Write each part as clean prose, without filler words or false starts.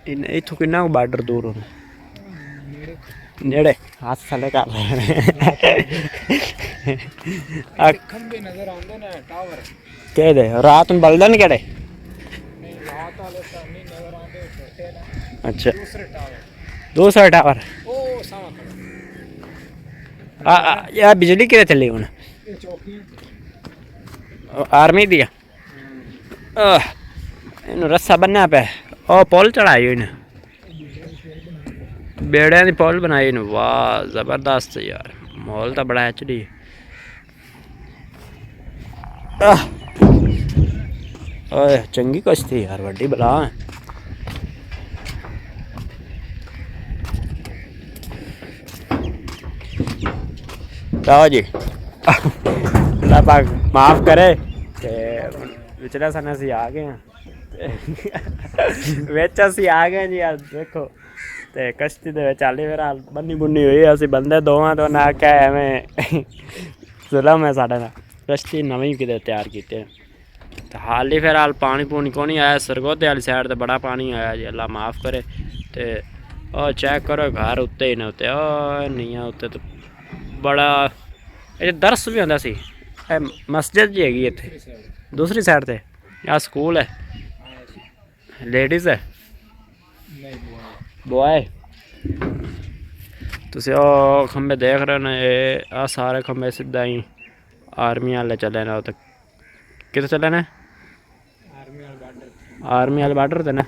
इथों किन्ना बार्डर दूर होना नेड़े हाथ थले कर रहे हैं खंबे नजर आंदे ने टावर कह दे रात में बलदन केड़े नहीं रात वाले तो नहीं नजर आंदे छोटे ना अच्छा दूसरे टावर 200 टावर ओ सामा या बिजली किरे चली हूँ ये चौकी आर्मी दिया इन रस्सा बनना पे ओ पोल चढ़ाई हुई ने बेड़े की पोल बनाई ने वाह जबरदस्त यार माहौल तो बड़ा एचडी ओए चंगी कश्ती यार वड्डी बला जी अल्लाह पाक माफ करे पिछले सन असी आ गए हैं बिच असी आ गए जी यार देखो ते कश्ती दे चाली फिर बन्नी बुन्नी हुई असी बंदे दोवां तो ना क्या एवें जुलम है साढ़े नाल कश्ती नवीं किते तैयार कीते तो हाल ही फिर पानी पूनी को नहीं आया सरगोधे वाली साइड ते बड़ा पानी आया जी अल्लाह माफ़ करे ते ओ चेक करो घर उत्ते ही ने उत्ते ओ नहीं है उत्ते तो बड़ा ये दरस भी होंदा सी मस्जिद जी हैगी इत्थे दूसरी साइड ते या स्कूल है लेडीज़ है बॉय तुसी ओ खंबे देख रहे हो ना ये आ सारे खंबे सीधा ही आर्मी वाले चले ने उत्ते कित्थे चले ने आर्मी वाले बार्डर ते ना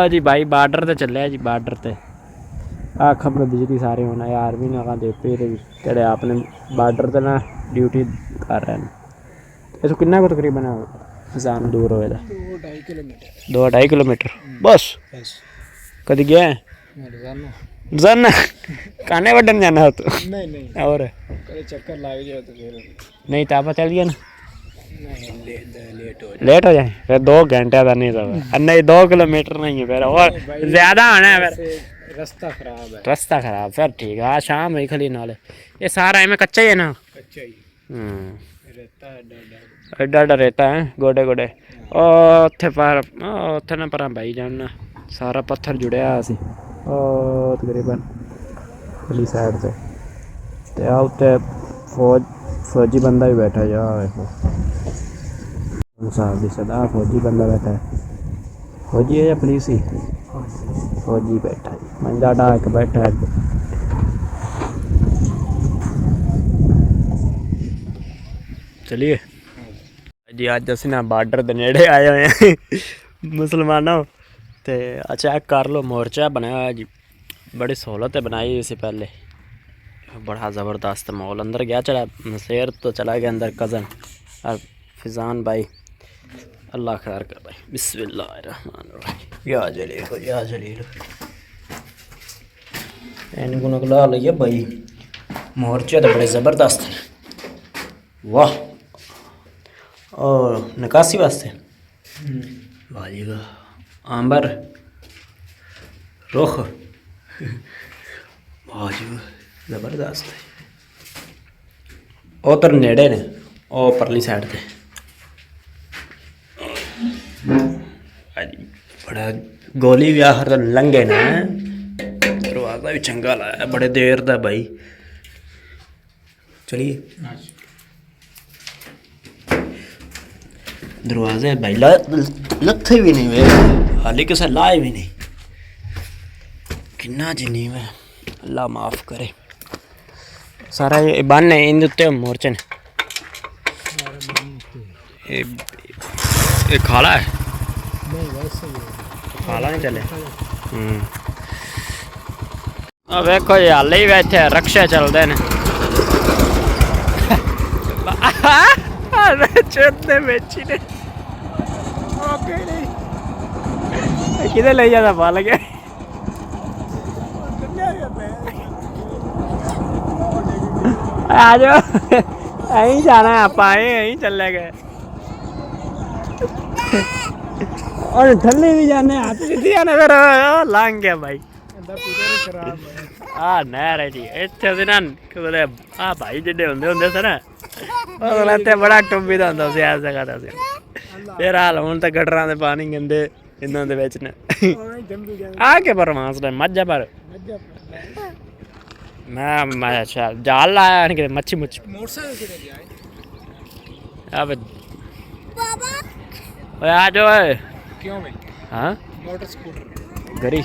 जी भाई बार्डर ते चले जी बार्डर ते आ खबर बिजली सारे होना आर्मी ने दे पे कड़े आपने बार्डर ते ना ड्यूटी कर रहे हैं इस किन्ना को तकरीबन जान दूर होएगा 2-2.5 किलोमीटर बस कदी गया है रोजाना काने वडन जाना हो तो नहीं और कभी चक्कर लग जाए तो फिर नहीं तापा चल गया ना लेट हो जाए फिर 2 घंटे का नहीं सब नहीं 2 किलोमीटर नहीं है फिर और ज्यादा होना है फिर रास्ता खराब फिर ठीक है आज शाम हुई खली नाले ये सारा में कच्चा ही है ना कच्चा ही रेता एडा एडा रेता है गोडे गोडे उत्थे पर उत्थे ना पर भाई जाना सारा पत्थर जुड़िया सी तकरीबन खली साइड से उत्ते फौजी बंदा भी बैठा जा देखो साहब भी सदा फौजी बंदा बैठा है फौजी है या पुलिस ही फौजी बैठा है मंजा डाक बैठा है चलिए जी अज अस ना बार्डर के नेड़े आए हुए हैं मुसलमानों तो चेक कर लो मोर्चा बनाया हुआ जी बड़ी सहूलत बनाई हुई सी पहले बड़ा ज़बरदस्त माहौल अंदर गया चला शेर तो चला गया अंदर कज़न और फिजान भाई अल्लाह खैर कर भाई बिस्मिल्लाहिर्रहमानिर्रहीम या जलील इनको नकला लिया भाई मोर्चे तो बड़े ज़बरदस्त हैं वाह और निकासी वास्ते वाह जी वाह आंबर रुख वाह जी ज़बरदस्त है वो तो नेड़े ने वो परली साइड से बड़ा गोली भी आखिर तो लंघे ने दरवाजा भी चंगा लाया बड़े देर दा भाई चलिए दरवाजे भाई लथे भी नहीं वे हाली किसे लाए भी नहीं किन्ना जिनी में अल्लाह माफ़ करे सारा ये बन है इन उत्ते मोर्चे ने ये खाला है खाला नहीं चले वेखो जी हाले ही बैठे रक्शे चलते हैं चोदने बेची ने किधर ले जाता पाल गया आ जाओ यहीं जाना है आप आए यहीं चले गए और थल्ले भी जाने हाथ सीधी जाने फिर लांग गया भाई नहर है जी इतने से ना भाई जिड्डे होंगे होंगे से ना ते बड़ा टुब्बी दा होंदा सी ऐस जगह दा ਫਿਰ ਹਾਲ ਹੁਣ ਤਾਂ ਗਟਰਾਂ ਦੇ ਪਾਣੀ ਗੰਦੇ ਇਹਨਾਂ ਦੇ ਵਿੱਚ ਨੇ ਜੰਮੀ ਜਾਂਦੇ ਆ ਕੇ ਪਰਮਾਸ ਨੇ ਮੱਝਾਂ ਪਰ ਮੱਝਾਂ ਮੈਂ ਅੱਛਾ ਜਾਲ ਲਾਇਆ ਨਹੀਂ ਕਿ ਮੱਛੀ ਮੁੱਛੀ ਮੋਟਰਸਾਈਕਲ ਕਿਹੜੇ ਗਿਆ ਆ ਓਏ ਆ ਜਾ ਓਏ ਕਿਉਂ ਬਈ ਹਾਂ ਮੋਟਰ ਸਕੂਟਰ ਗਰੀ